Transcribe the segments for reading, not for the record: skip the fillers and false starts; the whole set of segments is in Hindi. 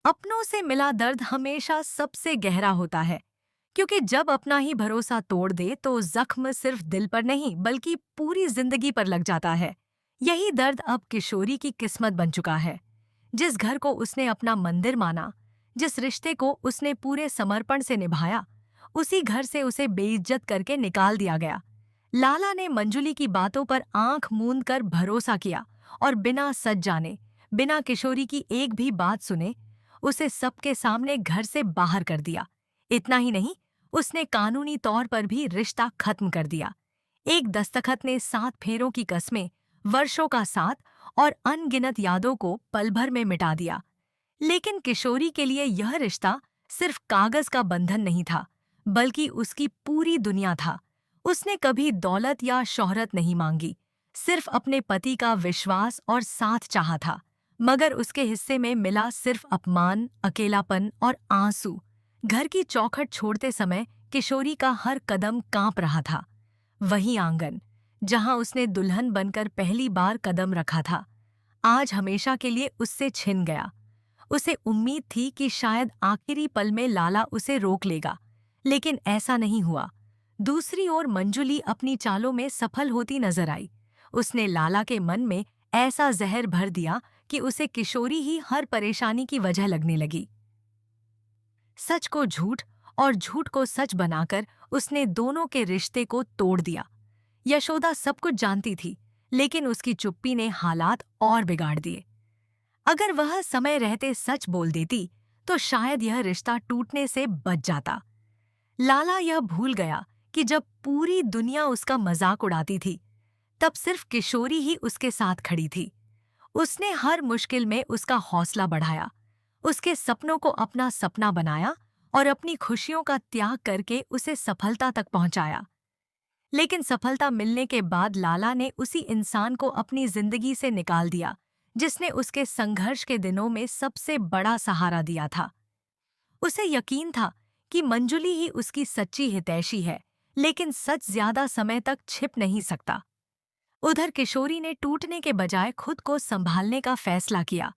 अपनों से मिला दर्द हमेशा सबसे गहरा होता है, क्योंकि जब अपना ही भरोसा तोड़ दे तो जख्म सिर्फ दिल पर नहीं बल्कि पूरी जिंदगी पर लग जाता है। यही दर्द अब किशोरी की किस्मत बन चुका है। जिस घर को उसने अपना मंदिर माना, जिस रिश्ते को उसने पूरे समर्पण से निभाया, उसी घर से उसे बेइज्जत करके निकाल दिया गया। लाला ने मंजुली की बातों पर आंख मूंद कर भरोसा किया और बिना सच जाने, बिना किशोरी की एक भी बात सुने, उसे सबके सामने घर से बाहर कर दिया। इतना ही नहीं, उसने कानूनी तौर पर भी रिश्ता खत्म कर दिया। एक दस्तखत ने 7 फेरों की कस्में, वर्षों का साथ और अनगिनत यादों को पल भर में मिटा दिया। लेकिन किशोरी के लिए यह रिश्ता सिर्फ कागज का बंधन नहीं था, बल्कि उसकी पूरी दुनिया था। उसने कभी दौलत या शोहरत नहीं मांगी, सिर्फ अपने पति का विश्वास और साथ चाहा था। मगर उसके हिस्से में मिला सिर्फ अपमान, अकेलापन और आंसू। घर की चौखट छोड़ते समय किशोरी का हर कदम कांप रहा था। वही आंगन, जहां उसने दुल्हन बनकर पहली बार कदम रखा था, आज हमेशा के लिए उससे छिन गया। उसे उम्मीद थी कि शायद आखिरी पल में लाला उसे रोक लेगा, लेकिन ऐसा नहीं हुआ। दूसरी ओर मंजुली अपनी चालों में सफल होती नजर आई। उसने लाला के मन में ऐसा जहर भर दिया कि उसे किशोरी ही हर परेशानी की वजह लगने लगी। सच को झूठ और झूठ को सच बनाकर उसने दोनों के रिश्ते को तोड़ दिया। यशोदा सब कुछ जानती थी, लेकिन उसकी चुप्पी ने हालात और बिगाड़ दिए। अगर वह समय रहते सच बोल देती, तो शायद यह रिश्ता टूटने से बच जाता। लाला यह भूल गया कि जब पूरी दुनिया उसका मजाक उड़ाती थी, तब सिर्फ किशोरी ही उसके साथ खड़ी थी। उसने हर मुश्किल में उसका हौसला बढ़ाया, उसके सपनों को अपना सपना बनाया और अपनी खुशियों का त्याग करके उसे सफलता तक पहुंचाया। लेकिन सफलता मिलने के बाद लाला ने उसी इंसान को अपनी जिंदगी से निकाल दिया, जिसने उसके संघर्ष के दिनों में सबसे बड़ा सहारा दिया था। उसे यकीन था कि मंजुली ही उसकी सच्ची हितैषी है, लेकिन सच ज्यादा समय तक छिप नहीं सकता। उधर किशोरी ने टूटने के बजाय खुद को संभालने का फैसला किया।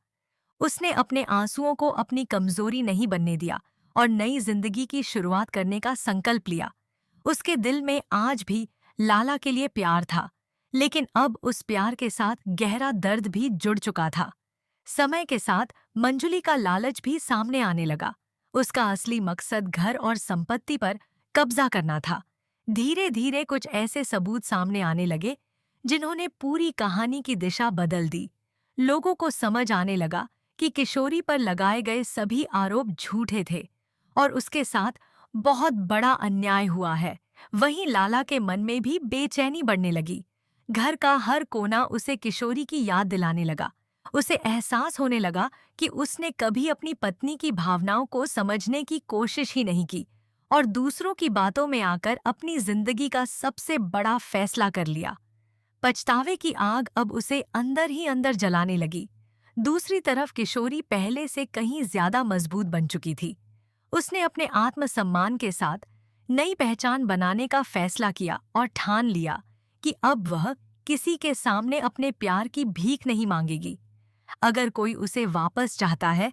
उसने अपने आंसुओं को अपनी कमजोरी नहीं बनने दिया और नई जिंदगी की शुरुआत करने का संकल्प लिया। उसके दिल में आज भी लाला के लिए प्यार था, लेकिन अब उस प्यार के साथ गहरा दर्द भी जुड़ चुका था। समय के साथ मंजुली का लालच भी सामने आने लगा। उसका असली मकसद घर और संपत्ति पर कब्जा करना था। धीरे धीरे कुछ ऐसे सबूत सामने आने लगे जिन्होंने पूरी कहानी की दिशा बदल दी। लोगों को समझ आने लगा कि किशोरी पर लगाए गए सभी आरोप झूठे थे और उसके साथ बहुत बड़ा अन्याय हुआ है। वहीं लाला के मन में भी बेचैनी बढ़ने लगी। घर का हर कोना उसे किशोरी की याद दिलाने लगा। उसे एहसास होने लगा कि उसने कभी अपनी पत्नी की भावनाओं को समझने की कोशिश ही नहीं की और दूसरों की बातों में आकर अपनी जिंदगी का सबसे बड़ा फैसला कर लिया। पछतावे की आग अब उसे अंदर ही अंदर जलाने लगी। दूसरी तरफ किशोरी पहले से कहीं ज्यादा मजबूत बन चुकी थी। उसने अपने आत्मसम्मान के साथ नई पहचान बनाने का फैसला किया और ठान लिया कि अब वह किसी के सामने अपने प्यार की भीख नहीं मांगेगी। अगर कोई उसे वापस चाहता है,